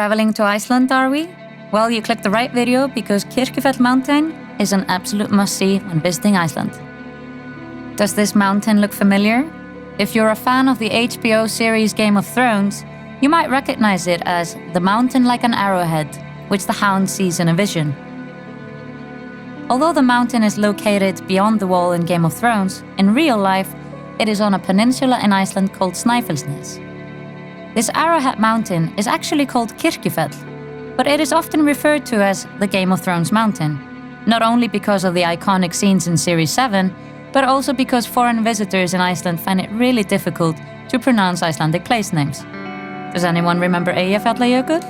traveling to Iceland, are we? Well, you clicked the right video because Kirkjufell mountain is an absolute must-see when visiting Iceland. Does this mountain look familiar? If you're a fan of the HBO series Game of Thrones, you might recognize it as the mountain like an arrowhead, which the Hound sees in a vision. Although the mountain is located beyond the wall in Game of Thrones, in real life, it is on a peninsula in Iceland called Snæfellsnes. This arrowhead mountain is actually called Kirkjufell, but it is often referred to as the Game of Thrones mountain, not only because of the iconic scenes in Series 7, but also because foreign visitors in Iceland find it really difficult to pronounce Icelandic place names. Does anyone remember Eyjafjallajökull?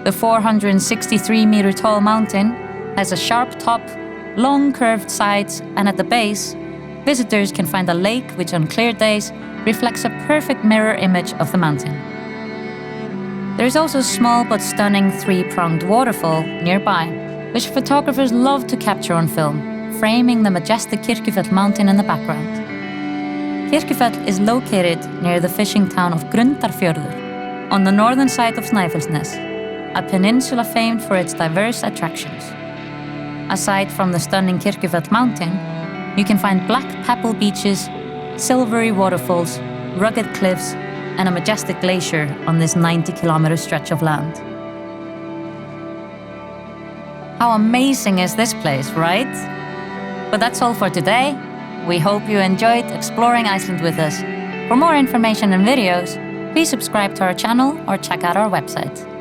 The 463-meter tall mountain has a sharp top, long curved sides, and at the base, visitors can find a lake which on clear days reflects a perfect mirror image of the mountain. There is also a small but stunning three-pronged waterfall nearby, which photographers love to capture on film, framing the majestic Kirkjufell mountain in the background. Kirkjufell is located near the fishing town of Grundarfjörður, on the northern side of Snæfellsnes, a peninsula famed for its diverse attractions. Aside from the stunning Kirkjufell mountain, you can find black pebble beaches, silvery waterfalls, rugged cliffs, and a majestic glacier on this 90-kilometer stretch of land. How amazing is this place, right? But that's all for today. We hope you enjoyed exploring Iceland with us. For more information and videos, please subscribe to our channel or check out our website.